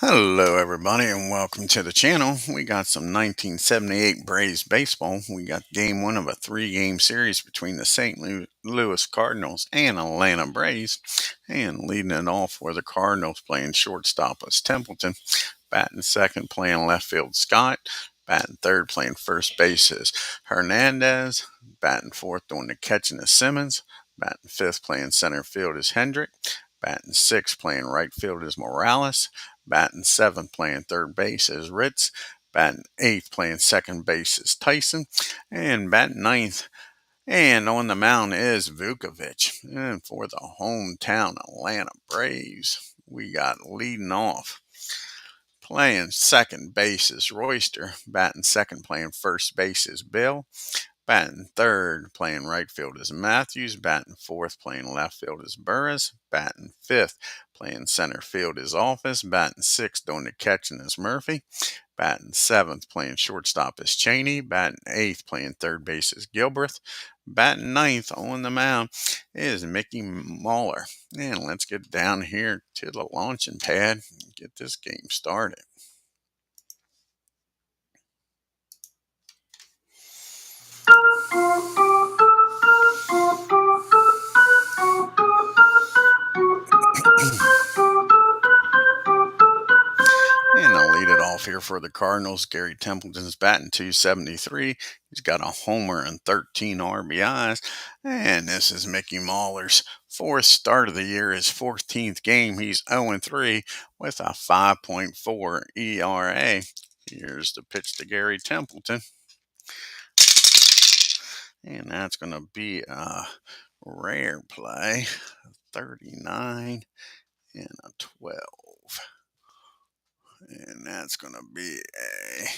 Hello, everybody, and welcome to the channel. We got some 1978 Braves baseball. We got game one of a three-game series between the St. Louis Cardinals and Atlanta Braves. And leading it off for the Cardinals playing shortstop was Templeton. Batting second playing left field Scott. Batting third playing first base is Hernandez. Batting fourth doing the catching is Simmons. Batting fifth playing center field is Hendrick. Batting sixth playing right field is Morales. Batting seventh playing third base is Ritz. Batting eighth playing second base is Tyson. And batting ninth and on the mound is Vuckovich. And for the hometown Atlanta Braves, we got leading off. Playing second base is Royster. Batting second playing first base is Bill. Batting third, playing right field is Matthews. Batting fourth, playing left field is Burris. Batting fifth, playing center field is Office. Batting sixth, doing the catching is Murphy. Batting seventh, playing shortstop is Cheney. Batting eighth, playing third base is Gilbreth. Batting ninth on the mound is Mickey Mahler. And let's get down here to the launching pad and get this game started. And I'll lead it off here for the Cardinals. Gary Templeton's batting 273. He's got a homer and 13 RBIs. And this is Mickey Mahler's fourth start of the year, his 14th game. He's 0-3 with a 5.4 ERA. Here's the pitch to Gary Templeton. And that's going to be a rare play. 39 and a 12. And that's going to be a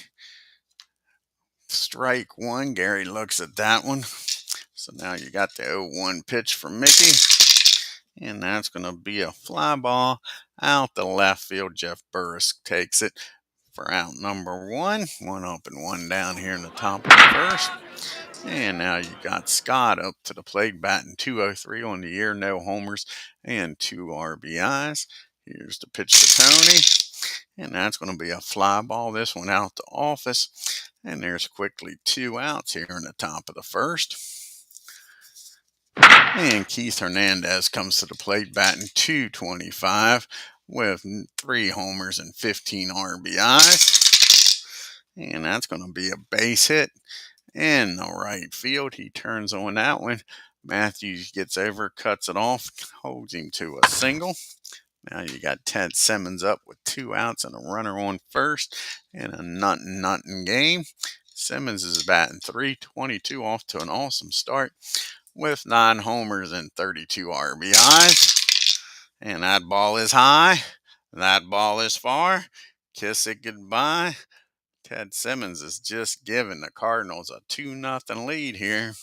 strike one. Gary looks at that one. So now you got the 0-1 pitch from Mickey. And that's going to be a fly ball out the left field. Jeff Burris takes it for out number one. One up and one down here in the top of the first. And now you got Scott up to the plate batting 203 on the year. No homers and 2 RBIs. Here's the pitch to Tony. And that's going to be a fly ball. This one out to Office. And there's quickly 2 outs here in the top of the first. And Keith Hernandez comes to the plate batting 225 with 3 homers and 15 RBIs. And that's going to be a base hit in the right field. He turns on that one. Matthews gets over, cuts it off, holds him to a single. Now you got Ted Simmons up with 2 outs and a runner on first in a nothing game. Simmons is batting 322 off to an awesome start with 9 homers and 32 RBIs. And that ball is high. That ball is far. Kiss it goodbye. Ted Simmons is just giving the Cardinals a 2-0 lead here.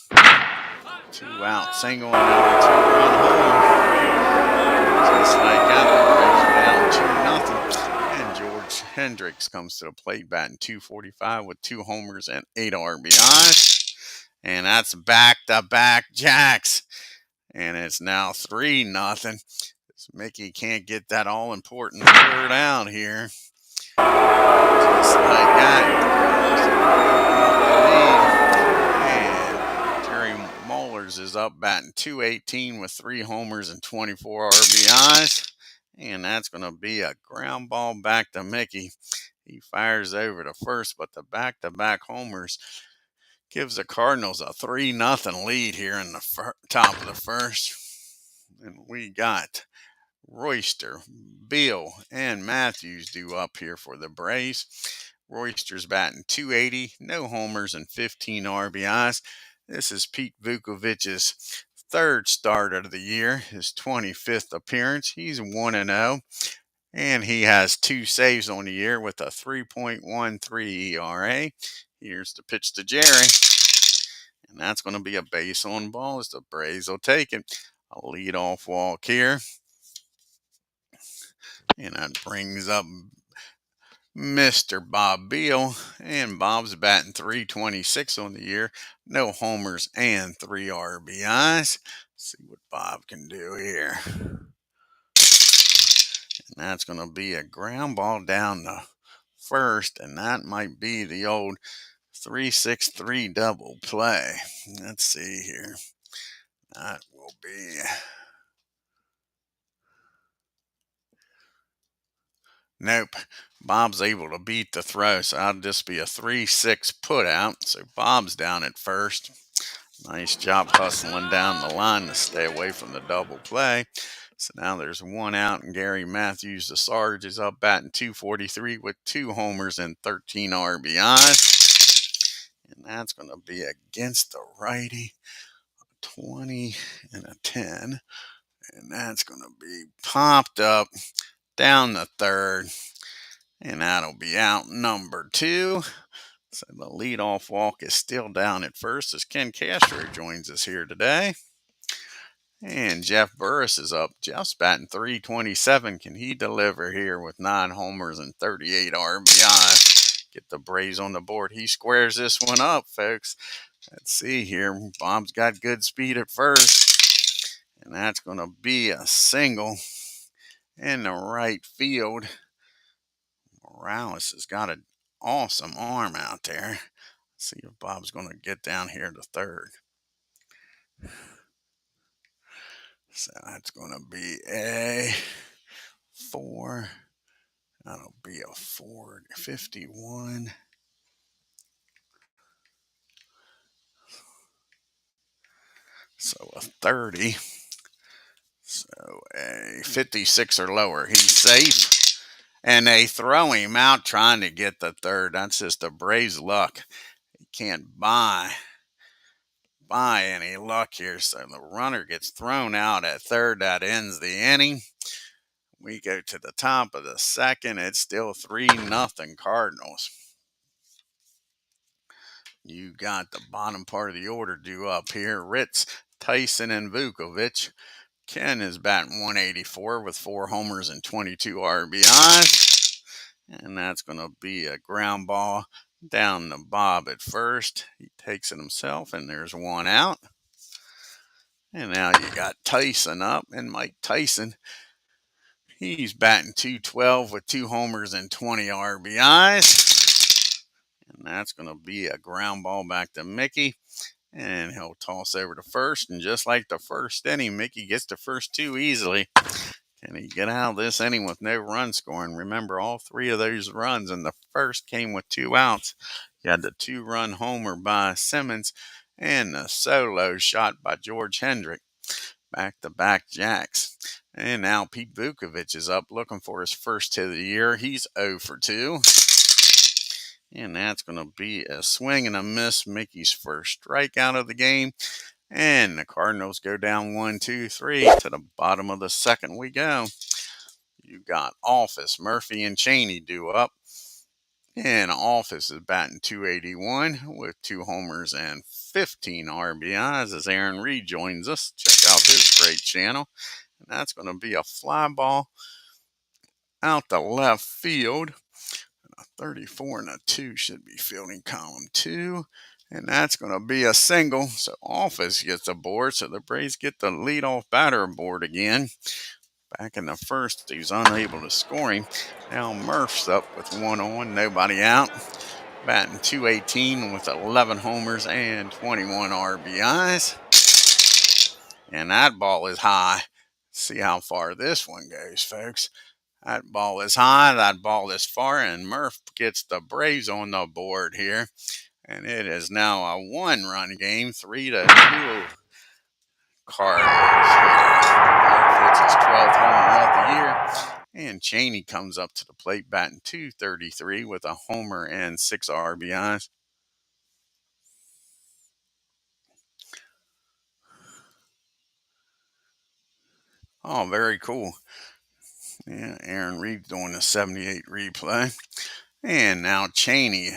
2 out single and now a 2-run home. Just like that, the Braves are down 2-0. And George Hendricks comes to the plate batting 245 with 2 homers and 8 RBIs. And that's back-to-back jacks. And it's now 3-0. Mickey can't get that all-important third out here. Just like that. And Jerry Mollers is up batting 218 with 3 homers and 24 RBIs. And that's going to be a ground ball back to Mickey. He fires over to first, but the back-to-back homers gives the Cardinals a 3-0 lead here in the top of the first. And we got Royster, Beal, and Matthews due up here for the Braves. Royster's batting 280, no homers, and 15 RBIs. This is Pete Vuckovich's third start of the year, his 25th appearance. He's 1-0, and he has 2 saves on the year with a 3.13 ERA. Here's the pitch to Jerry. And that's going to be a base on ball as the Braves will take it. A leadoff walk here. And that brings up Mr. Bob Beal. And Bob's batting 326 on the year. No homers and 3 RBIs. Let's see what Bob can do here. And that's going to be a ground ball down the first, and that might be the old 3-6-3 double play. Let's see here. That will be... Nope. Bob's able to beat the throw, so that'll just be a 3-6 put out. So Bob's down at first. Nice job hustling down the line to stay away from the double play. So now there's one out, and Gary Matthews, the Sarge, is up batting .243 with 2 homers and 13 RBIs. And that's going to be against the righty, 20 and a 10. And that's going to be popped up down the third. And that'll be out number 2. So the leadoff walk is still down at first as Ken Castro joins us here today. And Jeff Burris is up. Jeff's batting .327. Can he deliver here with 9 homers and 38 RBIs? Get the Braves on the board. He squares this one up, folks. Let's see here. Bob's got good speed at first. And that's going to be a single in the right field. Morales has got an awesome arm out there. Let's see if Bob's going to get down here to third. So that's going to be a 4. That'll be a 451. So a 30. So a 56 or lower. He's safe. And they throw him out trying to get the third. That's just a Braves luck. He can't buy any luck here. So the runner gets thrown out at third. That ends the inning. We go to the top of the second. It's still 3-0 Cardinals. You got the bottom part of the order due up here. Ritz, Tyson, and VUCKOVICH. Ken is batting .184 with 4 homers and 22 RBIs. And that's going to be a ground ball down to Bob at first. He takes it himself, and there's one out. And now you got Tyson up, and Mike Tyson, he's batting .212 with 2 homers and 20 RBIs. And that's going to be a ground ball back to Mickey. And he'll toss over to first. And just like the first inning, Mickey gets the first 2 easily. Can he get out of this inning with no run scoring? Remember, all 3 of those runs in the first came with 2 outs. You had the 2-run homer by Simmons and the solo shot by George Hendrick. Back-to-back jacks. And now Pete VUCKOVICH is up looking for his first hit of the year. He's 0 for 2. And that's going to be a swing and a miss. Mickey's first strikeout of the game. And the Cardinals go down 1-2-3. To the bottom of the second we go. You got Office, Murphy, and Cheney due up. And Office is batting .281 with 2 homers and 15 RBIs as Aaron Reed joins us. Check out his great channel. And that's going to be a fly ball out the left field. A 34 and a 2 should be fielding column 2. And that's going to be a single. So Office gets aboard. So the Braves get the leadoff batter aboard again. Back in the first, he's unable to score him. Now Murph's up with 1 on, nobody out. Batting .218 with 11 homers and 21 RBIs. And that ball is high. See how far this one goes, folks. That ball is high, that ball is far, and Murph gets the Braves on the board here. And it is now a 1-run game, 3-2 Cardinals here. Murph hits his 12th home run of the year. And Cheney comes up to the plate batting .233 with a homer and 6 RBIs. Oh, very cool. Yeah, Aaron Reed doing a 78 replay. And now Cheney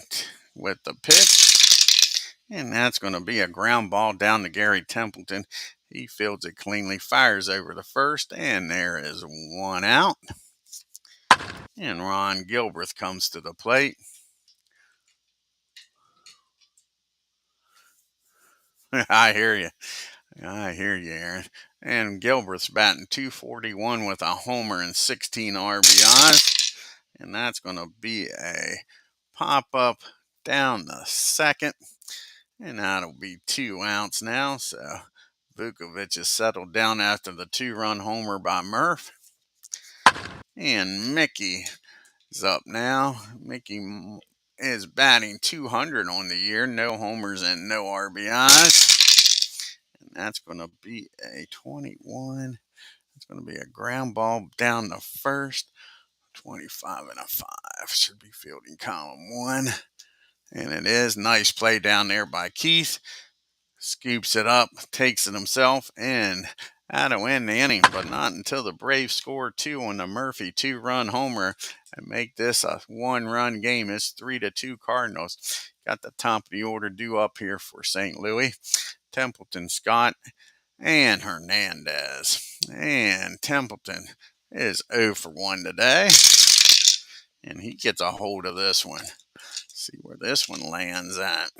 with the pitch. And that's going to be a ground ball down to Gary Templeton. He fields it cleanly, fires over the first, and there is 1 out. And Ron Gilbreth comes to the plate. I hear you. I hear you, Aaron. And Gilbert's batting 241 with a homer and 16 RBIs. And that's going to be a pop up down the second. And that'll be 2 outs now. So VUCKOVICH is settled down after the 2-run homer by Murph. And Mickey is up now. Mickey is batting 200 on the year. No homers and no RBIs. And that's going to be a 21. It's going to be a ground ball down the first. 25 and a 5. Should be fielding column 1. And it is. Nice play down there by Keith. Scoops it up, takes it himself, and that'll end the inning, but not until the Braves score 2 on the Murphy 2-run homer and make this a 1-run game. It's 3-2 Cardinals. Got the top of the order due up here for St. Louis. Templeton, Scott, and Hernandez. And Templeton is 0 for 1 today. And he gets a hold of this one. See where this one lands at.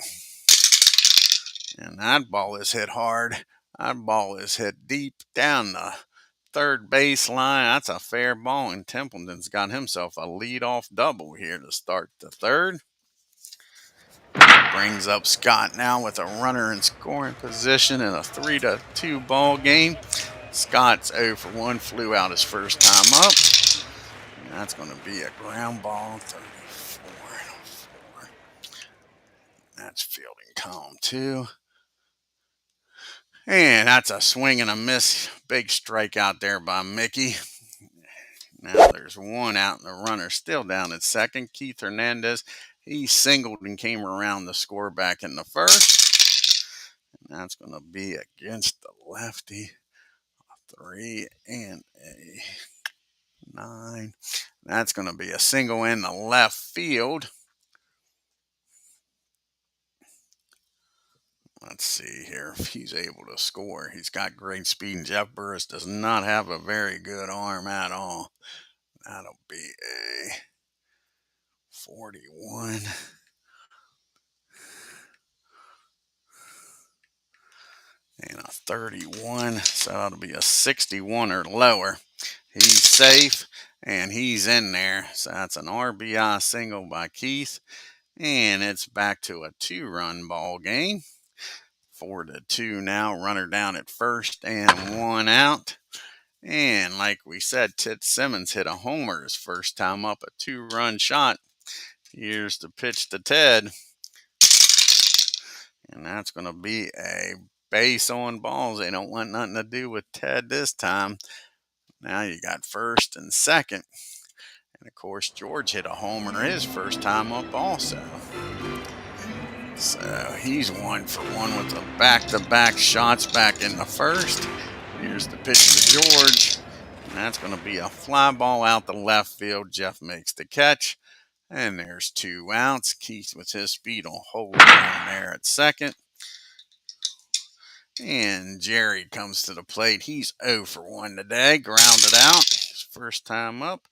And that ball is hit hard. That ball is hit deep down the third base line. That's a fair ball, and Templeton's got himself a leadoff double here to start the third. Brings up Scott now with a runner in scoring position in a 3-2 ball game. Scott's 0 for 1, flew out his first time up. And that's going to be a ground ball, 34. That's fielding column 2. And that's a swing and a miss. Big strike out there by Mickey. Now there's 1 out, and the runner still down at second. Keith Hernandez, he singled and came around the score back in the first. And that's going to be against the lefty. A 3 and a 9. That's going to be a single in the left field. Let's see here if he's able to score. He's got great speed, and Jeff Burris does not have a very good arm at all. That'll be a 41. And a 31. So that'll be a 61 or lower. He's safe, and he's in there. So that's an RBI single by Keith. And it's back to a 2-run ball game. 4-2 now. Runner down at first and 1 out. And like we said, Tit Simmons hit a homer his first time up, a 2-run shot. Here's the pitch to Ted. And that's going to be a base on balls. They don't want nothing to do with Ted this time. Now you got first and second. And of course, George hit a homer his first time up also. So he's 1 for 1 with the back-to-back shots back in the first. Here's the pitch to George. And that's going to be a fly ball out the left field. Jeff makes the catch. And there's 2 outs. Keith with his speed will hold down there at second. And Jerry comes to the plate. He's 0 for 1 today. Grounded out. His first time up.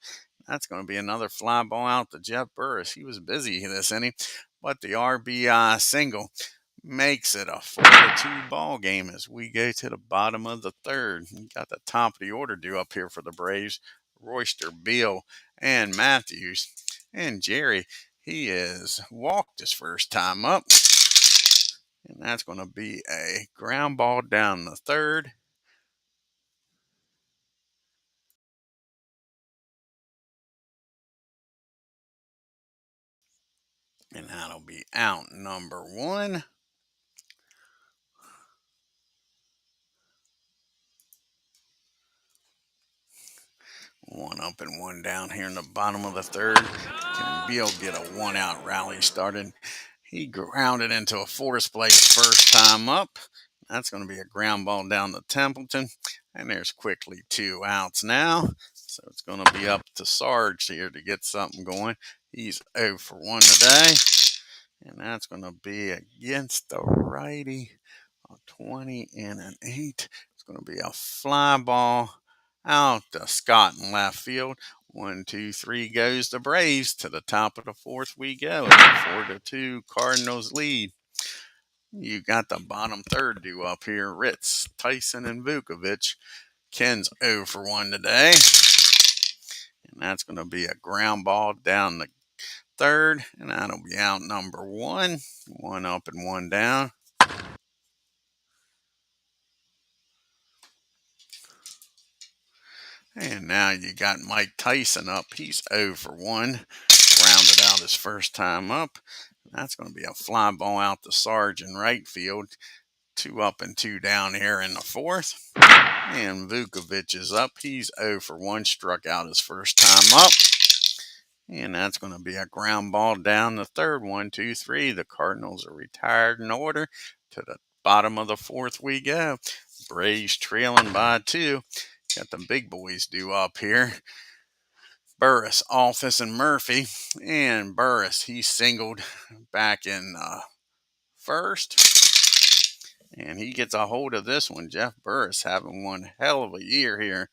That's going to be another fly ball out to Jeff Burris. He was busy this inning. But the RBI single makes it a 4-2 ball game as we go to the bottom of the third. You got the top of the order due up here for the Braves. Royster, Beal, and Matthews. And Jerry, he is walked his first time up. And that's going to be a ground ball down the third. And that'll be out number 1. One up and 1 down here in the bottom of the third. Can Beal get a 1-out rally started? He grounded into a force plate first time up. That's going to be a ground ball down to Templeton. And there's quickly 2 outs now. So it's going to be up to Sarge here to get something going. He's 0 for 1 today. And that's going to be against the righty. A 20 and an 8. It's going to be a fly ball out to Scott in left field. 1, 2, 3 goes the Braves. To the top of the fourth we go. 4-2 Cardinals lead. You got the bottom third due up here. Ritz, Tyson, and VUCKOVICH. Ken's 0 for 1 today. And that's going to be a ground ball down the third. And that'll be out number 1. 1 up and 1 down. And now you got Mike Tyson up. He's 0 for 1. Rounded out his first time up. That's going to be a fly ball out to Sarge in right field. 2 up and 2 down here in the fourth. And VUCKOVICH is up. He's 0 for 1. Struck out his first time up. And that's going to be a ground ball down the third. 1, 2, 3. The Cardinals are retired in order. To the bottom of the fourth we go. Braves trailing by 2. Got the big boys due up here. Burris, Office, and Murphy. And Burris, he singled back in first. And he gets a hold of this one. Jeff Burris having one hell of a year here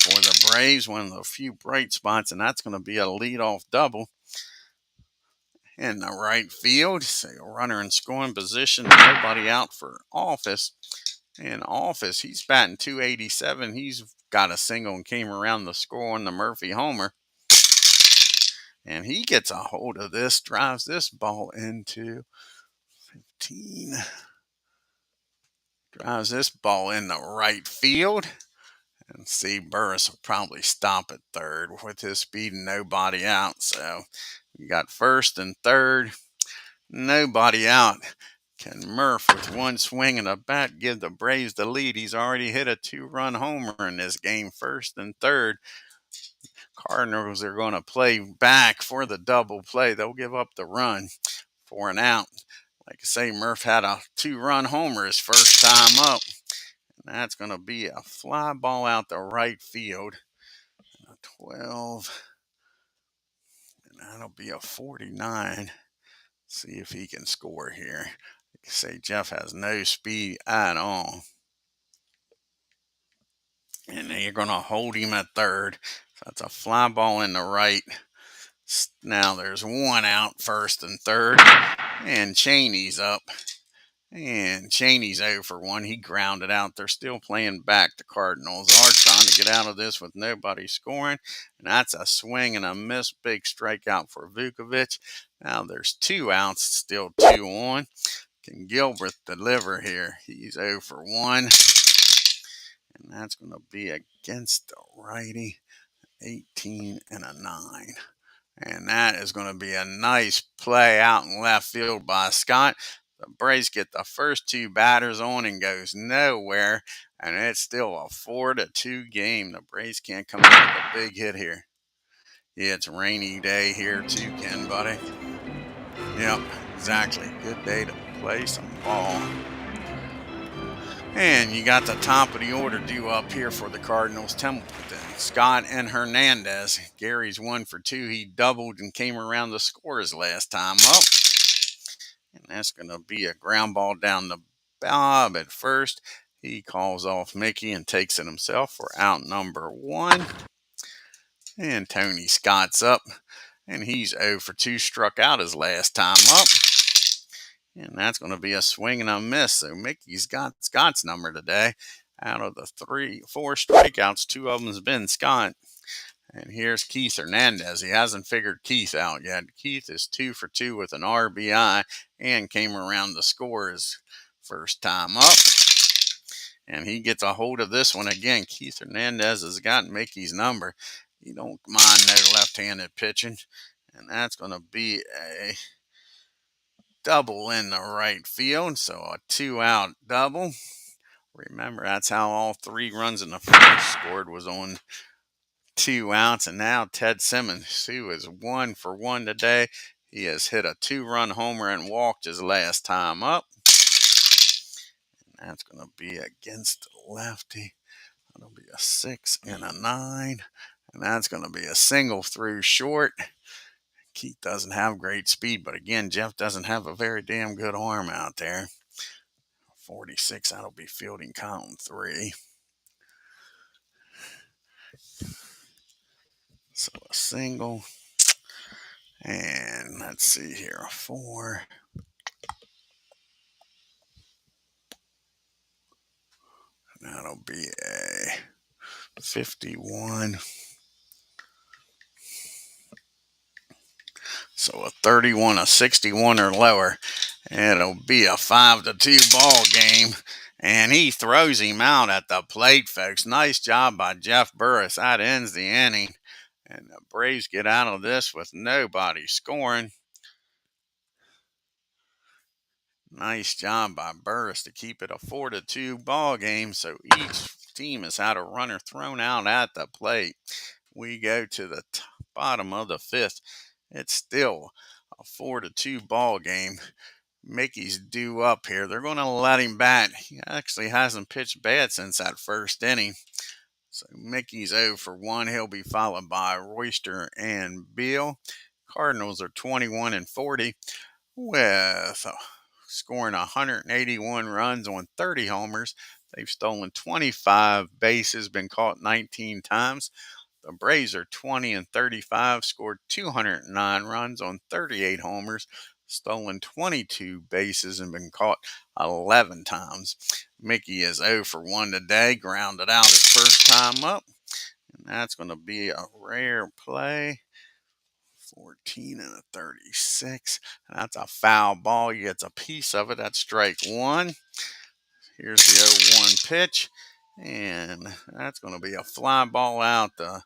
for the Braves. One of the few bright spots, and that's going to be a leadoff double in the right field. So a runner in scoring position. Nobody out for Office. And Office, he's batting .287. He's got a single and came around the score on the Murphy homer. And he gets a hold of this, drives this ball into 15. Drives this ball in the right field. And see, Burris will probably stop at third with his speed and nobody out. So you got first and third, nobody out. Can Murph, with one swing and a bat, give the Braves the lead? He's already hit a 2-run homer in this game, first and third. Cardinals are going to play back for the double play. They'll give up the run for an out. Like I say, Murph had a 2-run homer his first time up. And that's going to be a fly ball out the right field. A 12. And that'll be a 49. See if he can score here. Like I say, Jeff has no speed at all. And you're going to hold him at third. So that's a fly ball in the right. Now there's one out, first and third. And Cheney's up. And Cheney's 0 for 1. He grounded out. They're still playing back. The Cardinals are trying to get out of this with nobody scoring. And that's a swing and a miss. Big strikeout for VUCKOVICH. Now there's 2 outs. Still 2 on. Can Gilbert deliver here? He's 0 for 1. And that's going to be against the righty. 18 and a 9. And that is going to be a nice play out in left field by Scott. The Braves get the first 2 batters on and goes nowhere. And it's still a 4-2 game. The Braves can't come up with a big hit here. Yeah, it's a rainy day here too, Ken, buddy. Yep, exactly. Good day to play some ball. And you got the top of the order due up here for the Cardinals. Templeton, Scott, and Hernandez. Gary's 1 for 2. He doubled and came around to score his last time up. And that's going to be a ground ball down the Bob at first. He calls off Mickey and takes it himself for out number 1. And Tony Scott's up. And he's 0 for 2. Struck out his last time up. And that's going to be a swing and a miss. So Mickey's got Scott's number today. Out of the 4 strikeouts, 2 of them has been Scott. And here's Keith Hernandez. He hasn't figured Keith out yet. Keith is 2 for 2 with an RBI and came around to score his first time up. And he gets a hold of this one again. Keith Hernandez has got Mickey's number. He don't mind no left-handed pitching. And that's going to be a double in the right field. So a 2-out double. Remember, that's how all 3 runs in the first scored was on 2 outs. And now Ted Simmons, who is 1 for 1 today. He has hit a 2-run homer and walked his last time up. And that's going to be against the lefty. That'll be a 6 and a 9. And that's going to be a single through short. Keith doesn't have great speed, but again, Jeff doesn't have a very damn good arm out there. 46, that'll be fielding count 3. So a single. And let's see here, a 4. that'll be a 51. So a 31, a 61 or lower. It'll be a 5-2 ball game. And he throws him out at the plate, folks. Nice job by Jeff Burris. That ends the inning. And the Braves get out of this with nobody scoring. Nice job by Burris to keep it a 4-2 ball game. So each team has had a runner thrown out at the plate. We go to the bottom of the fifth. It's still a 4-2 ball game. Mickey's due up here. They're going to let him bat. He actually hasn't pitched bad since that first inning. So Mickey's 0 for 1. He'll be followed by Royster and Beal. Cardinals are 21 and 40 with scoring 181 runs on 30 homers. They've stolen 25 bases, been caught 19 times. The Braves are 20 and 35, scored 209 runs on 38 homers, stolen 22 bases, and been caught 11 times. Mickey is 0 for 1 today, grounded out his first time up. And that's going to be a rare play. 14 and a 36. And that's a foul ball. He gets a piece of it. That's strike one. Here's the 0-1 pitch. And that's going to be a fly ball out the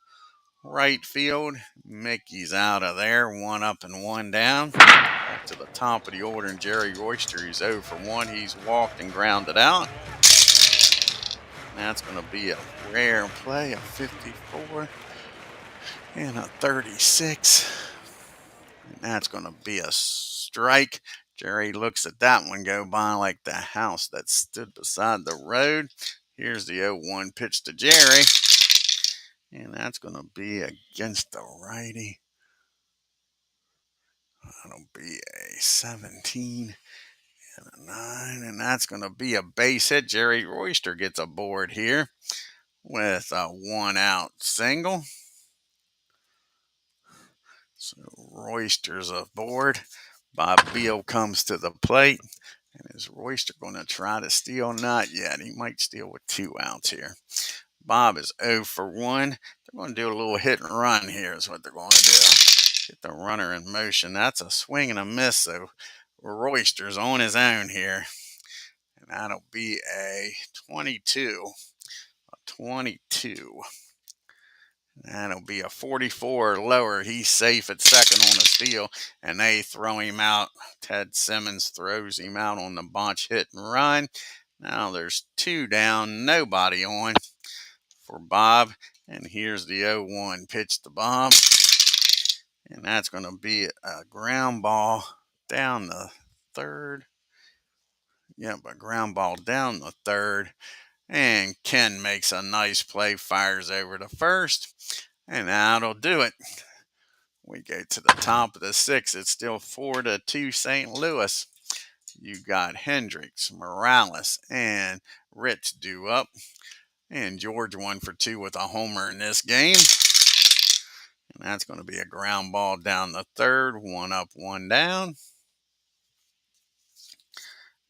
right field. Mickey's out of there. 1 up and 1 down. Back to the top of the order. And Jerry Royster, he's 0 for 1. He's walked and grounded out. That's going to be a rare play. A 54 and a 36. And that's going to be a strike. Jerry looks at that one go by like the house that stood beside the road. Here's the 0-1 pitch to Jerry. And that's going to be against the righty. That'll be a 17 and a 9. And that's going to be a base hit. Jerry Royster gets aboard here with a 1-out single. So Royster's aboard. Bob Beal comes to the plate. And is Royster going to try to steal? Not yet. He might steal with 2 outs here. Bob is 0 for 1. They're going to do a little hit and run here is what they're going to do. Get the runner in motion. That's a swing and a miss. So Royster's on his own here. And that'll be a 22. A 22. That'll be a 44 or lower. He's safe at second on a steal, and they throw him out. Ted Simmons throws him out on the bunch hit and run. Now there's 2 down, nobody on for Bob. And here's the 0-1 pitch to Bob. And that's going to be a ground ball down the third. Yep, a ground ball down the third. And Ken makes a nice play, fires over to first, and that'll do it. We go to the top of the 6th. It's still 4-2 St. Louis. You got Hendricks, Morales, and Rich due up. And George 1 for 2 with a homer in this game. And that's going to be a ground ball down the third. 1 up, 1 down.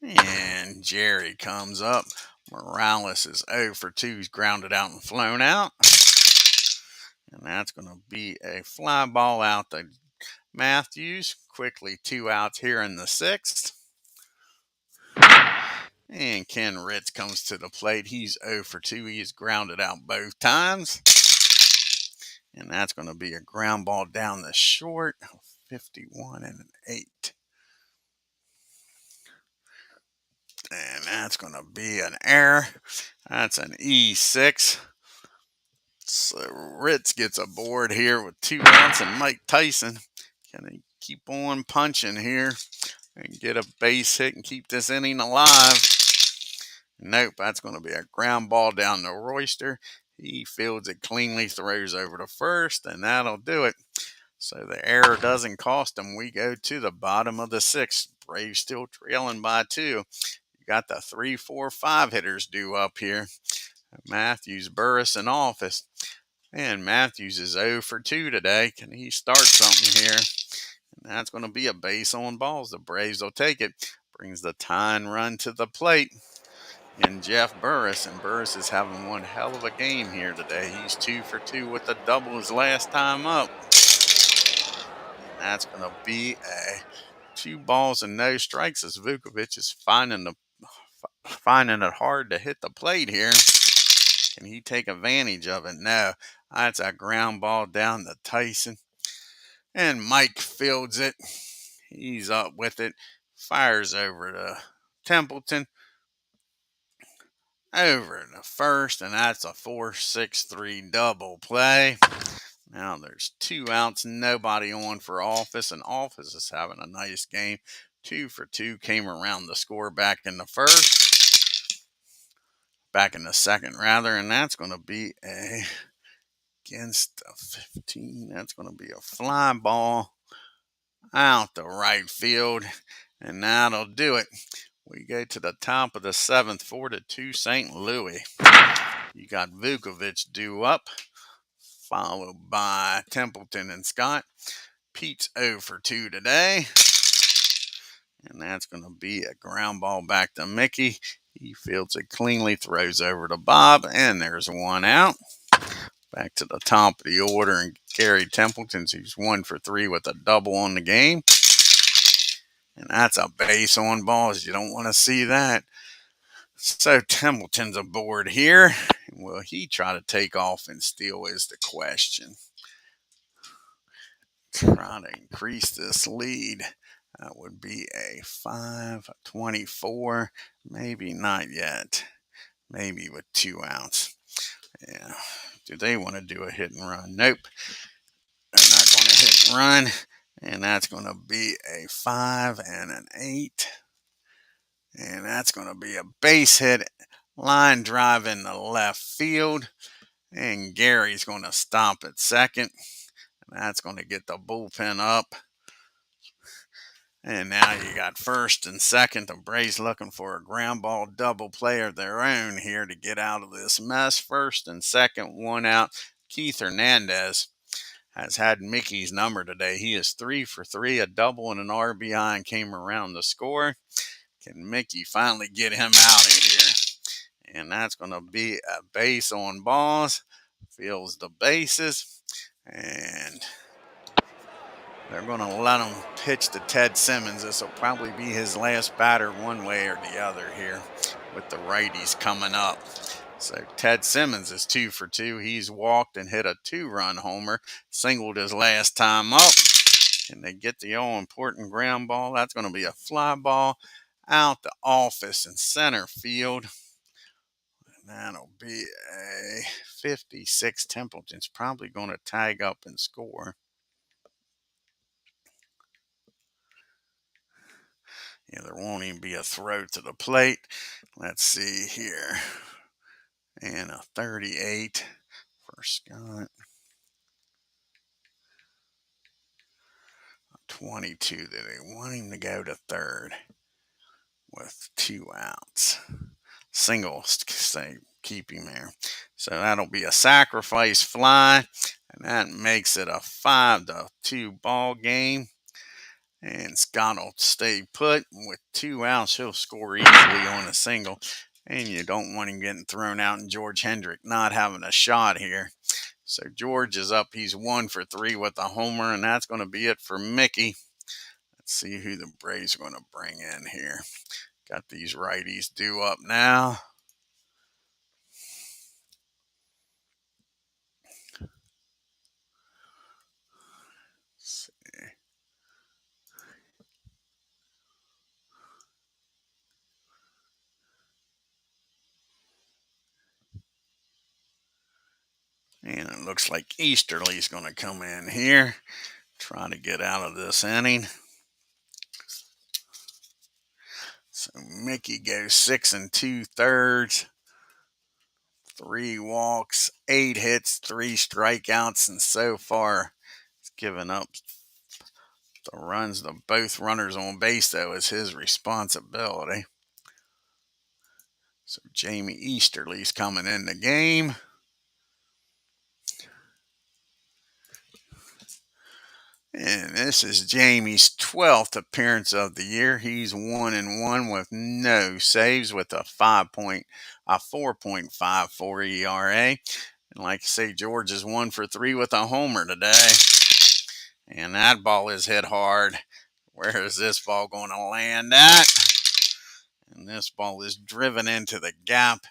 And Jerry comes up. Morales is 0 for 2. He's grounded out and flown out. And that's going to be a fly ball out to Matthews. Quickly 2 outs here in the 6th. And Ken Ritz comes to the plate. He's 0 for 2. He's grounded out both times. And that's going to be a ground ball down the short. 51 and an 8. And that's going to be an error. That's an E6. So Ritz gets aboard here with 2 outs, and Mike Tyson can he keep on punching here and get a base hit and keep this inning alive. Nope, that's going to be a ground ball down to Royster. He fields it cleanly, throws over to first, and that'll do it. So the error doesn't cost him. We go to the bottom of the 6th. Braves still trailing by 2. You got the 3, 4, 5 hitters due up here. Matthews, Burris in office. And Matthews is 0 for 2 today. Can he start something here? And that's going to be a base on balls. The Braves will take it. Brings the tying run to the plate. in Jeff Burris, and Burris is having one hell of a game here today. He's 2 for 2 with a double his last time up. And that's going to be a 2 balls and no strikes as VUCKOVICH is finding it hard to hit the plate here. Can he take advantage of it? No. That's a ground ball down to Tyson. And Mike fields it. He's up with it. Fires over to Templeton. Over to first, and that's a 4-6-3 double play. Now there's 2 outs, nobody on for Office, and Office is having a nice game. 2 for 2, came around the score back in the second rather, and that's going to be against a 15. That's going to be a fly ball out the right field, and that'll do it. We go to the top of the 7th, 4-2 St. Louis. You got VUCKOVICH due up, followed by Templeton and Scott. Pete's 0 for 2 today. And that's going to be a ground ball back to Mickey. He fields it cleanly, throws over to Bob, and there's 1 out. Back to the top of the order, and Gary Templeton's, he's 1 for 3 with a double on the game. And that's a base on balls. You don't want to see that. So Templeton's aboard here. Will he try to take off and steal is the question. Try to increase this lead. That would be a 5-24. Maybe not yet. Maybe with 2 outs. Yeah. Do they want to do a hit and run? Nope. They're not going to hit and run. And that's going to be a 5 and an 8. And that's going to be a base hit. Line drive in the left field. And Gary's going to stop at second. And that's going to get the bullpen up. And now you got first and second. The Braves looking for a ground ball double play of their own here to get out of this mess. First and second, 1 out. Keith Hernandez has had Mickey's number today. He is 3 for 3, a double and an RBI, and came around to score. Can Mickey finally get him out of here? And that's going to be a base on balls. Fields the bases. And they're going to let him pitch to Ted Simmons. This will probably be his last batter one way or the other here with the righties coming up. So Ted Simmons is 2 for 2. He's walked and hit a 2-run homer. Singled his last time up. Can they get the all-important ground ball? That's going to be a fly ball out the Office in center field. And that'll be a 56. Templeton's probably going to tag up and score. Yeah, there won't even be a throw to the plate. Let's see here. And a 38 for Scott. 22. They want him to go to third with 2 outs. Single, say, keep him there. So that'll be a sacrifice fly, and that makes it a 5-2 ball game. And Scott will stay put with 2 outs. He'll score easily on a single. And you don't want him getting thrown out and George Hendrick not having a shot here. So George is up. He's 1 for 3 with a homer, and that's going to be it for Mickey. Let's see who the Braves are going to bring in here. Got these righties due up now. Let's see. And it looks like Easterly's going to come in here. Try to get out of this inning. So Mickey goes 6 2/3. 3 walks, 8 hits, 3 strikeouts, and so far he's given up the runs. Both runners on base, though, is his responsibility. So Jamie Easterly's coming in the game. And this is Jamie's 12th appearance of the year. He's 1-1 with no saves with a 4.54 ERA. And like I say, George is 1 for 3 with a homer today. And that ball is hit hard. Where is this ball going to land at? And this ball is driven into the gap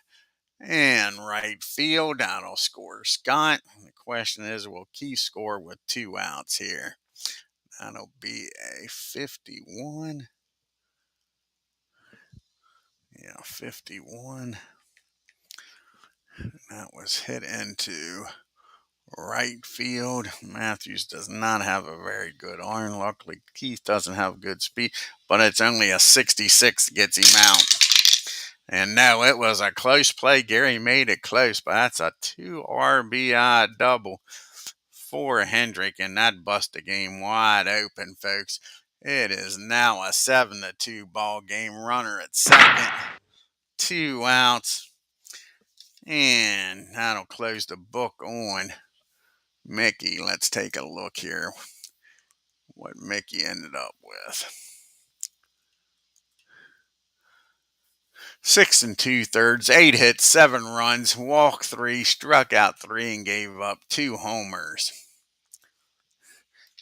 and right field. That'll score Scott. The question is, will Keith score with 2 outs here? That'll be a 51. Yeah, 51. That was hit into right field. Matthews does not have a very good arm. Luckily, Keith doesn't have good speed, but it's only a 66 that gets him out. And no, it was a close play. Gary made it close, but that's a 2 RBI double for Hendrick, and that bust the game wide open, folks. It is now a 7-2 ball game. Runner at second, 2 outs, and that'll close the book on Mickey. Let's take a look here what Mickey ended up with. 6 2/3, 8 hits, 7 runs, walked 3, struck out 3, and gave up 2 homers.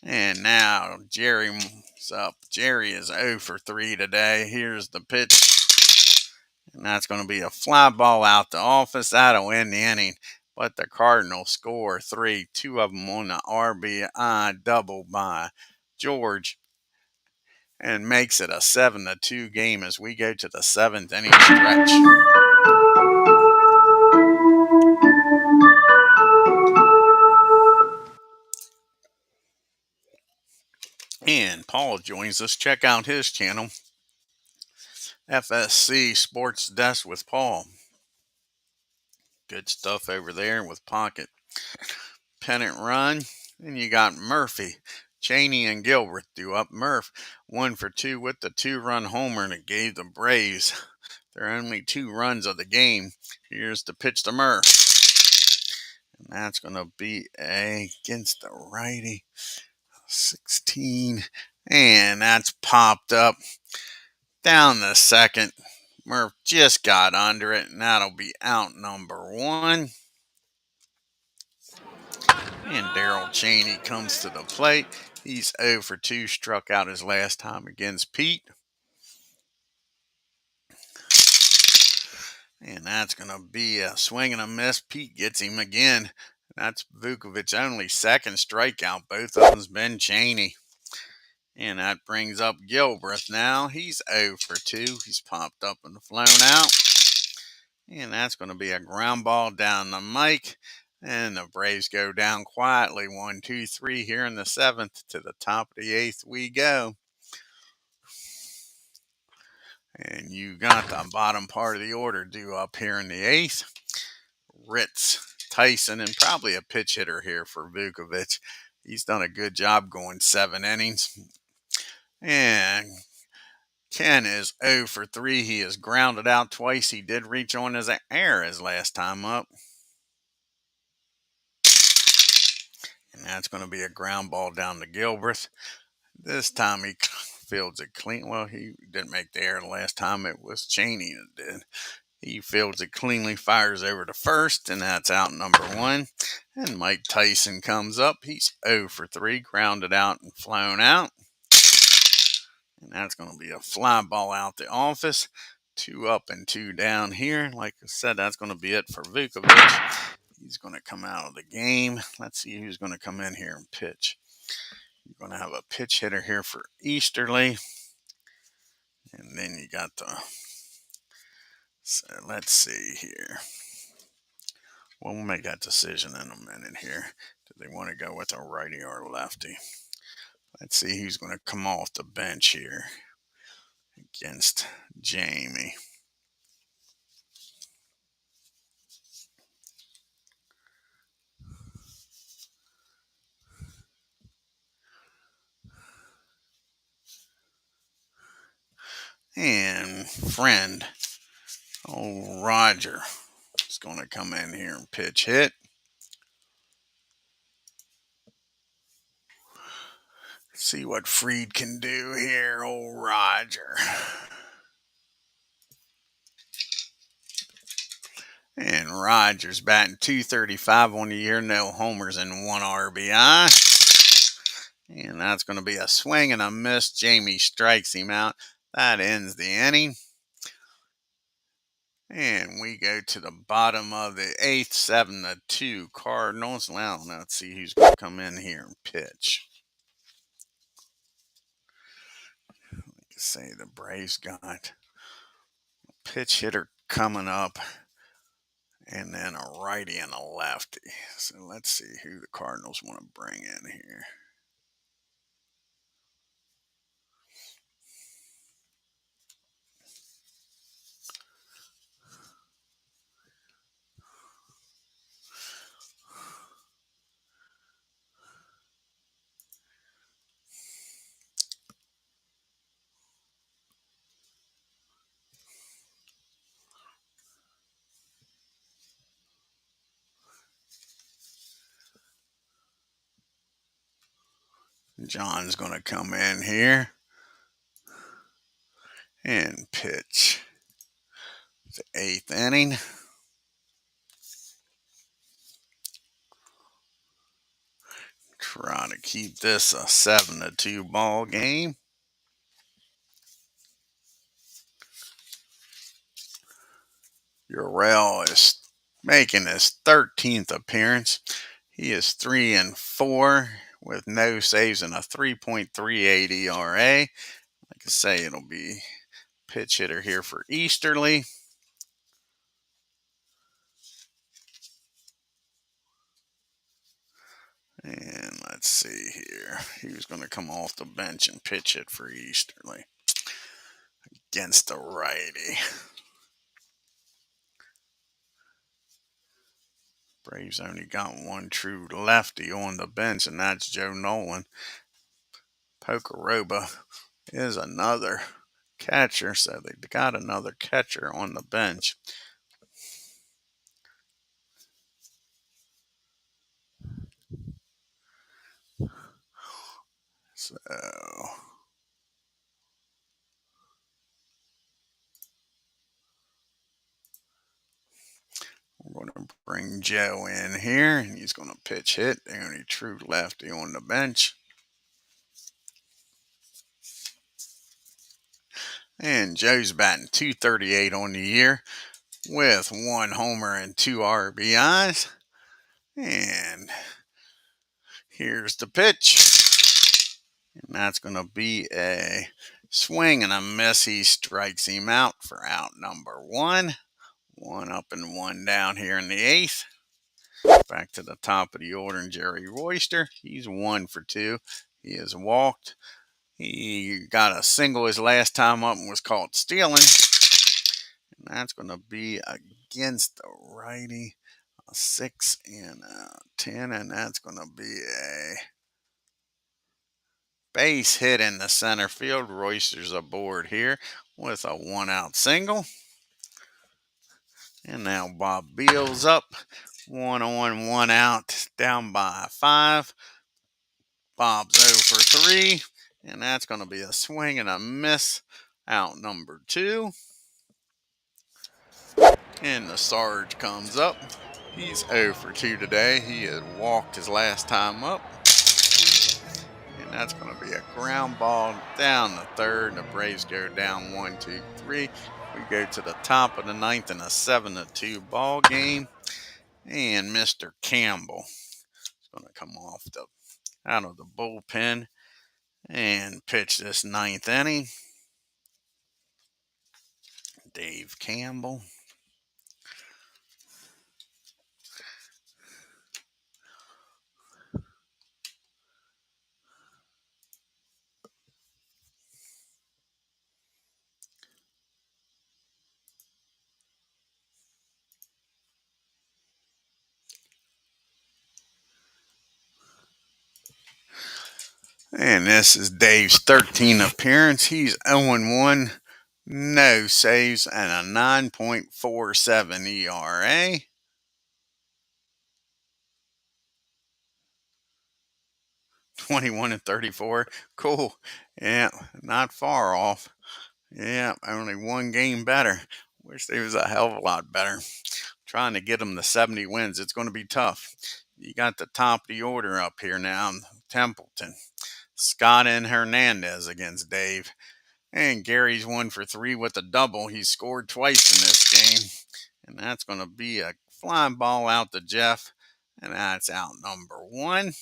And now Jerry's up. Jerry is 0 for 3 today. Here's the pitch. And that's going to be a fly ball out the office. That'll end the inning. But the Cardinals score 3, 2 of them on the RBI double by George, and makes it a 7-2 game as we go to the 7th inning stretch. And Paul joins us. Check out his channel, FSC Sports Desk with Paul. Good stuff over there with Pocket. Pennant run. And you got Murphy. Cheney and Gilbert do up. Murph 1 for 2 with the 2-run homer that gave the Braves their only 2 runs of the game. Here's the pitch to Murph. And that's going to be against the righty. 16. And that's popped up down the second. Murph just got under it, and that'll be out number 1. And Daryl Cheney comes to the plate. He's 0 for 2, struck out his last time against Pete. And that's going to be a swing and a miss. Pete gets him again. That's VUCKOVIC's only 2nd strikeout. Both of them's been Cheney. And that brings up Gilbreth now. He's 0 for 2. He's popped up and flown out. And that's going to be a ground ball down the mic. And the Braves go down quietly. 1, 2, 3 here in the 7th. To the top of the 8th we go. And you got the bottom part of the order due up here in the 8th. Ritz, Tyson, and probably a pitch hitter here for VUCKOVICH. He's done a good job going 7 innings. And Ken is 0 for 3. He is grounded out twice. He did reach on his air his last time up. And that's going to be a ground ball down to Gilbreth. This time he fields it clean. Well, he didn't make the air the last time. It was Cheney that did. He fields it cleanly, fires over to first, and that's out number 1. And Mike Tyson comes up. He's 0 for 3, grounded out and flown out. And that's going to be a fly ball out the office. 2 up and 2 down here. Like I said, that's going to be it for VUCKOVICH. He's going to come out of the game. Let's see who's going to come in here and pitch. You're going to have a pitch hitter here for Easterly. And then you got the... So let's see here. We'll make that decision in a minute here. Do they want to go with a righty or a lefty? Let's see who's going to come off the bench here against Jamie. And friend, Roger is going to come in here and pitch hit. See what Freed can do here, old Roger. And Rogers batting .235 on the year, no homers and 1 RBI. And that's going to be a swing and a miss. Jamie strikes him out. That ends the inning. And we go to the bottom of the 8th, 7-2 Cardinals. Well, let's see who's going to come in here and pitch. Like I say, the Braves got a pitch hitter coming up, and then a righty and a lefty. So let's see who the Cardinals want to bring in here. John's going to come in here and pitch the 8th inning. Trying to keep this a 7-2 ball game. Urell is making his 13th appearance. He is 3-4 with no saves and a 3.38 ERA. Like I say, it'll be pitch hitter here for Easterly. And let's see here. He was going to come off the bench and pitch it for Easterly against the righty. Braves only got one true lefty on the bench, and that's Joe Nolan. Pocoroba is another catcher, so they got another catcher on the bench. So we're going to bring Joe in here, and he's going to pitch hit. The only true lefty on the bench. And Joe's batting .238 on the year with 1 homer and 2 RBIs. And here's the pitch. And that's going to be a swing and a miss. He strikes him out for out number 1. 1 up and 1 down here in the 8th. Back to the top of the order, and Jerry Royster. He's 1 for 2. He has walked. He got a single his last time up and was caught stealing. And that's going to be against the righty. A 6 and a 10. And that's going to be a base hit in the center field. Royster's aboard here with a 1-out single. And now Bob Beal's up. 1 on, 1 out, down by 5. Bob's 0 for 3. And that's going to be a swing and a miss. Out number 2. And the Sarge comes up. He's 0 for 2 today. He had walked his last time up. And that's going to be a ground ball down the 3rd. And the Braves go down 1, 2, 3. We go to the top of the 9th in a 7-2 ball game. And Mr. Campbell is going to come out of the bullpen and pitch this 9th inning. Dave Campbell. And this is Dave's 13th appearance. He's 0-1, no saves, and a 9.47 ERA. 21 and 34. Cool. Yeah, not far off. Yeah, only one game better. Wish they was a hell of a lot better. Trying to get them to 70 wins. It's going to be tough. You got the top of the order up here now. Templeton, Scott, and Hernandez against Dave. And Gary's 1 for 3 with a double. He scored twice in this game. And that's going to be a flying ball out to Jeff. And that's out number 1.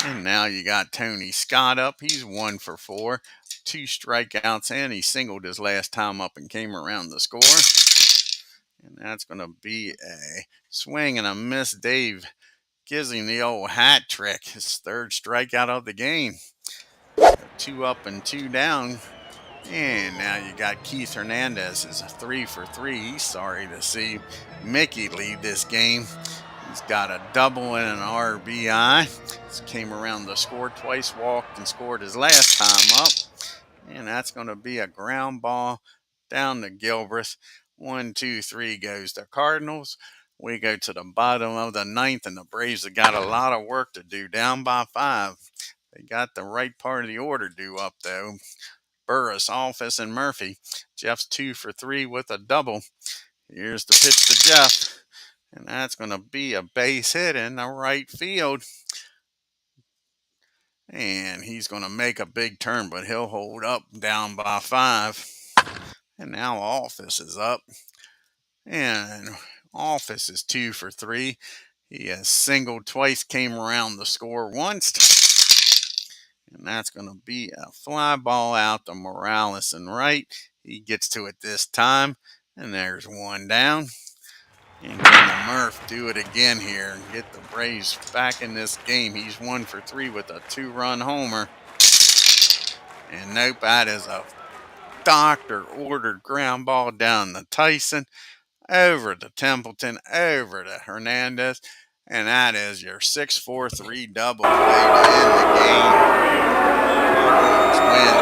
And now you got Tony Scott up. He's 1 for 4. 2 strikeouts, and he singled his last time up and came around the score. And that's going to be a swing and a miss. Dave gives him the old hat trick. His 3rd strikeout of the game. So 2 up and 2 down. And now you got Keith Hernandez is 3 for 3. He's sorry to see Mickey leave this game. He's got a double and an RBI. He came around the score twice, walked and scored his last time up. And that's going to be a ground ball down to Gilbreth. 1, 2, 3 goes to Cardinals. We go to the bottom of the 9th, and the Braves have got a lot of work to do, down by 5. They got the right part of the order due up, though. Burris, Office, and Murphy. Jeff's 2 for 3 with a double. Here's the pitch to Jeff, and that's going to be a base hit in the right field. And he's going to make a big turn, but he'll hold up down by 5. And now Office is up. And Office is 2 for 3. He has singled twice, came around the score once. And that's going to be a fly ball out to Morales and right. He gets to it this time. And there's 1 down. And can the Murph do it again here and get the Braves back in this game? He's 1 for 3 with a 2-run homer. And nope, that is a doctor-ordered ground ball down to Tyson, over to Templeton, over to Hernandez. And that is your 6-4-3 double way to end the game. Cardinals win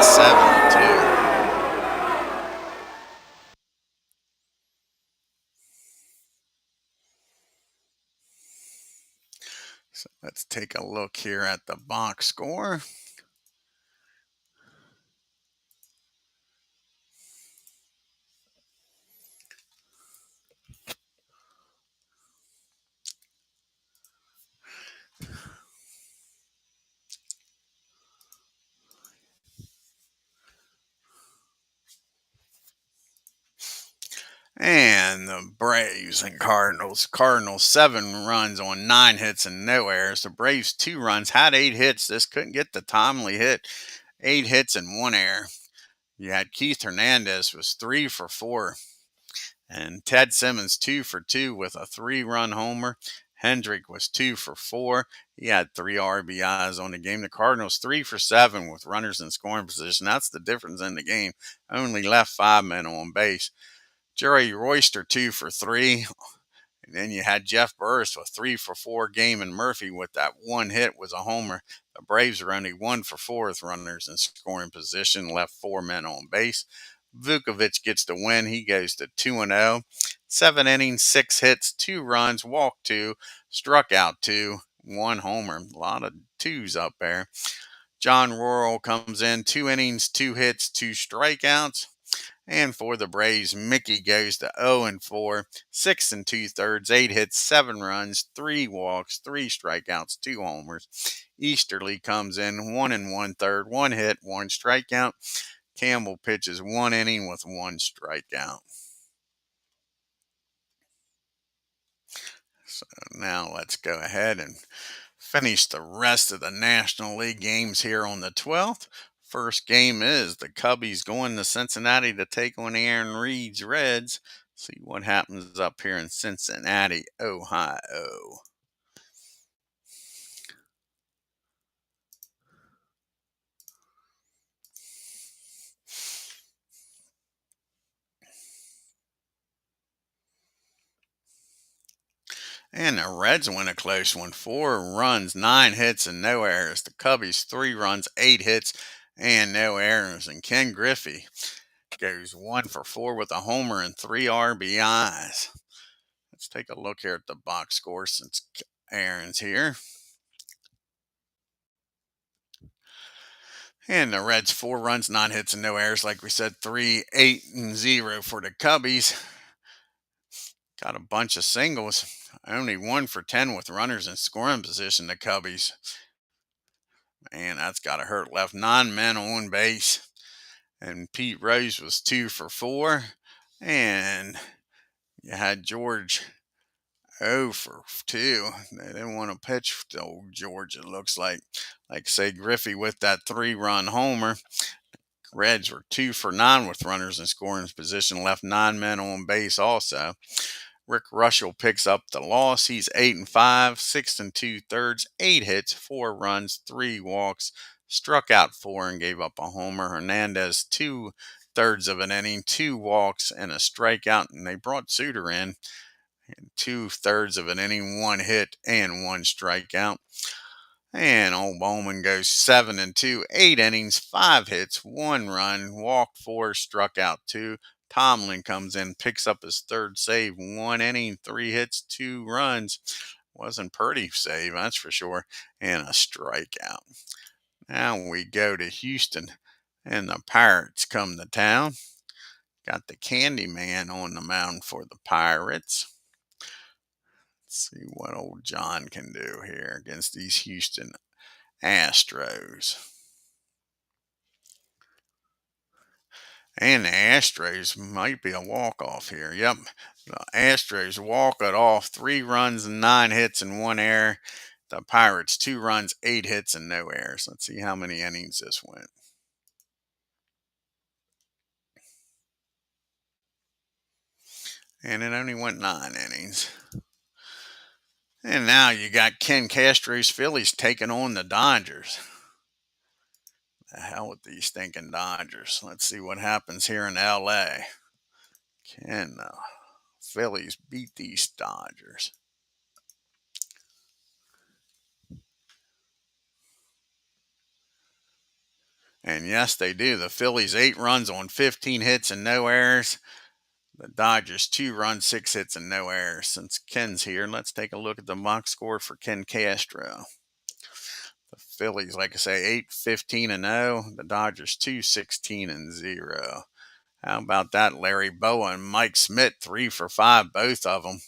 7-2. So let's take a look here at the box score. And the Braves and Cardinals. Cardinals 7 runs on 9 hits and no errors. The Braves 2 runs, had 8 hits. This couldn't get the timely hit. 8 hits and 1 error. You had Keith Hernandez was 3 for 4. And Ted Simmons 2 for 2 with a 3-run homer. Hendrick was 2 for 4. He had 3 RBIs on the game. The Cardinals 3 for 7 with runners in scoring position. That's the difference in the game. Only left 5 men on base. Jerry Royster 2 for 3. And then you had Jeff Burris with 3 for 4 game, and Murphy with that 1 hit was a homer. The Braves are only 1 for 4 with runners in scoring position, left 4 men on base. VUCKOVICH gets the win. He goes to 2-0. 7 innings, 6 hits, 2 runs, walked 2, struck out 2, 1 homer. A lot of 2s up there. John Rural comes in, 2 innings, 2 hits, 2 strikeouts. And for the Braves, Mickey goes to 0-4, 6 2/3, 8 hits, 7 runs, 3 walks, 3 strikeouts, 2 homers. Easterly comes in 1 1/3, 1 hit, 1 strikeout. Campbell pitches 1 inning with 1 strikeout. So now let's go ahead and finish the rest of the National League games here on the 12th. First game is the Cubbies going to Cincinnati to take on Aaron Reed's Reds. See what happens up here in Cincinnati, Ohio. And the Reds win a close one. 4 runs, 9 hits, and no errors. The Cubbies 3 runs, 8 hits, and no errors. And Ken Griffey goes 1 for 4 with a homer and 3 RBIs. Let's take a look here at the box score since Aaron's here. And the Reds 4 runs, 9 hits, and no errors. Like we said, 3-8-0 for the Cubbies. Got a bunch of singles. Only 1 for 10 with runners in scoring position. The Cubbies. Man, that's got to hurt. Left 9 men on base. And Pete Rose was 2 for 4. And you had George 0 for 2. They didn't want to pitch to old George, it looks like. Like say Griffey with that 3-run homer. Reds were 2 for 9 with runners in scoring position. Left 9 men on base also. Rick Russell picks up the loss. He's 8-5, 6 2/3, 8 hits, 4 runs, 3 walks, struck out 4 and gave up a homer. Hernandez 2/3 of an inning, 2 walks and a strikeout, and they brought Suter in 2/3 of an inning, 1 hit and 1 strikeout. And old Bowman goes 7-2, 8 innings, 5 hits, 1 run, walked 4, struck out 2. Tomlin comes in, picks up his 3rd save, 1 inning, 3 hits, 2 runs. Wasn't pretty save, that's for sure, and a strikeout. Now we go to Houston, and the Pirates come to town. Got the Candy Man on the mound for the Pirates. Let's see what old John can do here against these Houston Astros. And the Astros might be a walk-off here. Yep, the Astros walk it off. 3 runs, 9 hits, and 1 error. The Pirates 2 runs, 8 hits, and no errors. Let's see how many innings this went. And it only went 9 innings. And now you got Ken Castro's Phillies taking on the Dodgers. The hell with these stinking Dodgers. Let's see what happens here in LA. Can the Phillies beat these Dodgers? And yes, they do. The Phillies 8 runs on 15 hits and no errors. The Dodgers 2 runs, 6 hits, and no errors. Since Ken's here, let's take a look at the box score for Ken Castro. The Phillies, like I say, 8-15-0. The Dodgers 2-16-0. How about that? Larry Bowa and Mike Smith, 3 for 5, both of them.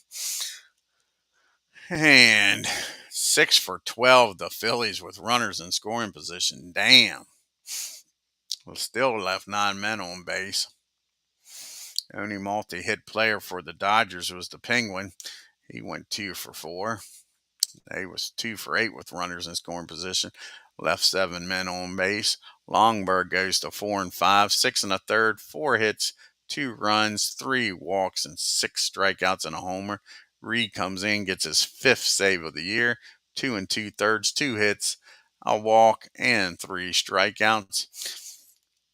And 6 for 12, the Phillies with runners in scoring position. Damn. Well, still left 9 men on base. The only multi-hit player for the Dodgers was the Penguin. He went 2 for 4. They was 2 for 8 with runners in scoring position. Left 7 men on base. Longberg goes to 4-5, 6 1/3, 4 hits, 2 runs, 3 walks, and 6 strikeouts and a homer. Reed comes in, gets his 5th save of the year. 2 2/3, 2 hits, a walk, and 3 strikeouts.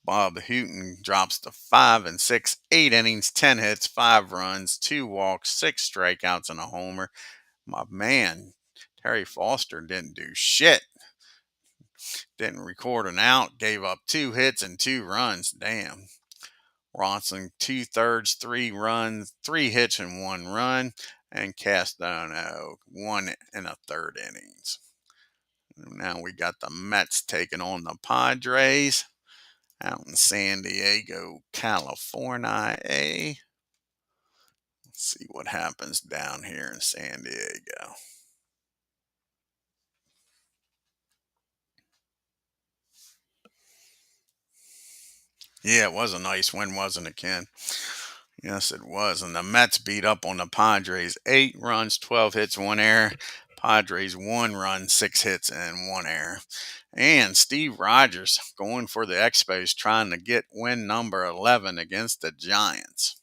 Bob Houghton drops to 5-6, 8 innings, 10 hits, 5 runs, 2 walks, 6 strikeouts, and a homer. My man, Terry Foster didn't do shit. Didn't record an out, gave up 2 hits and 2 runs. Damn. Ronson 2/3, 3 runs, 3 hits and 1 run. And Castellano 1 1/3 innings. Now we got the Mets taking on the Padres out in San Diego, California. Let's see what happens down here in San Diego. Yeah, it was a nice win, wasn't it, Ken? Yes, it was. And the Mets beat up on the Padres. 8 runs, 12 hits, 1 error. Padres 1 run, 6 hits, and 1 error. And Steve Rogers going for the Expos, trying to get win number 11 against the Giants.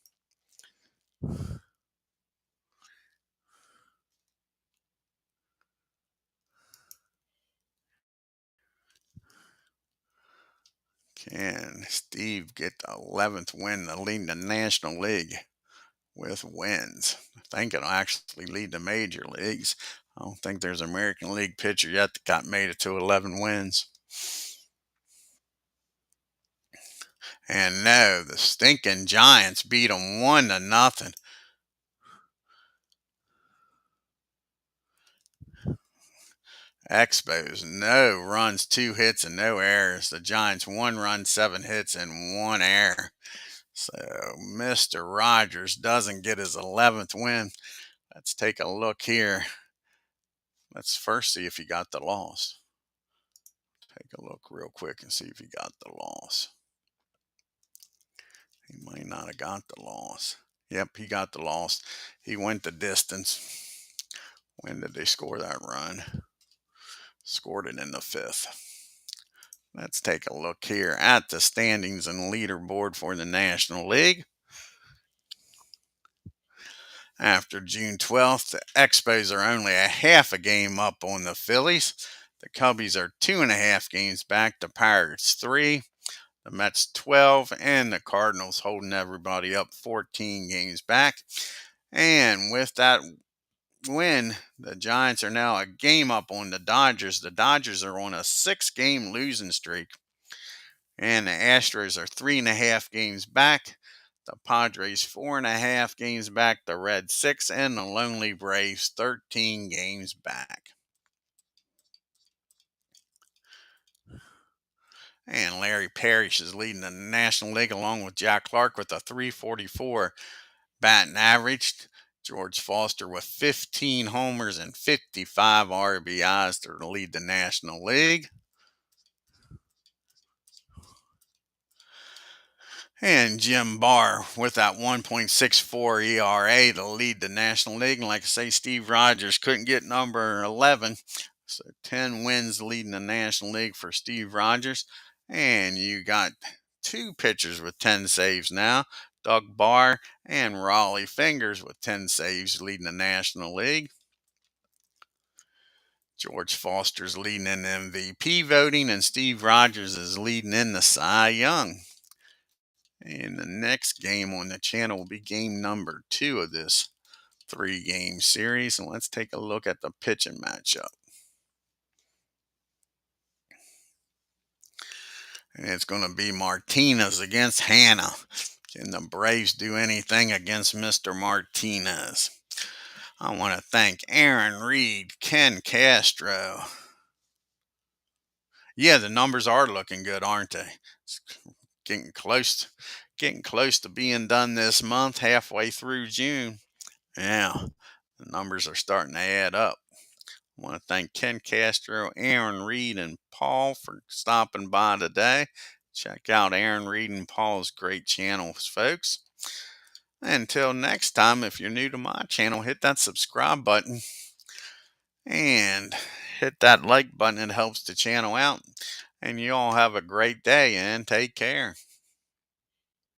Can Steve get the 11th win to lead the National League with wins? I think it'll actually lead the major leagues. I don't think there's an American League pitcher yet that made it to 11 wins. And no, the stinking Giants beat them 1-0. Expos, no runs, 2 hits, and no errors. The Giants, 1 run, 7 hits, and 1 error. So Mr. Rogers doesn't get his 11th win. Let's take a look here. Let's first see if he got the loss. Take a look real quick and see if he got the loss. He might not have got the loss. Yep, he got the loss. He went the distance. When did they score that run? Scored it in the 5th. Let's take a look here at the standings and leaderboard for the National League. After June 12th, the Expos are only a half a game up on the Phillies. The Cubbies are 2.5 games back. The Pirates 3. The Mets 12, and the Cardinals holding everybody up 14 games back. And with that win, the Giants are now a game up on the Dodgers. The Dodgers are on a 6-game losing streak. And the Astros are 3.5 games back. The Padres 4.5 games back. The Reds 6, and the Lonely Braves 13 games back. And Larry Parrish is leading the National League along with Jack Clark with a .344 batting average. George Foster with 15 homers and 55 RBIs to lead the National League. And Jim Barr with that 1.64 ERA to lead the National League. And like I say, Steve Rogers couldn't get number 11. So 10 wins leading the National League for Steve Rogers. And you got 2 pitchers with 10 saves now. Doug Barr and Raleigh Fingers with 10 saves leading the National League. George Foster's leading in MVP voting, and Steve Rogers is leading in the Cy Young. And the next game on the channel will be game number 2 of this 3-game series. And let's take a look at the pitching matchup. And it's going to be Martinez against Hanna. Can the Braves do anything against Mr. Martinez? I want to thank Aaron Reed, Ken Castro. Yeah, the numbers are looking good, aren't they? It's getting close to being done this month, halfway through June. Yeah, the numbers are starting to add up. I want to thank Ken Castro, Aaron Reed, and Paul for stopping by today. Check out Aaron Reed and Paul's great channels, folks. Until next time, if you're new to my channel, hit that subscribe button and hit that like button. It helps the channel out. And you all have a great day and take care.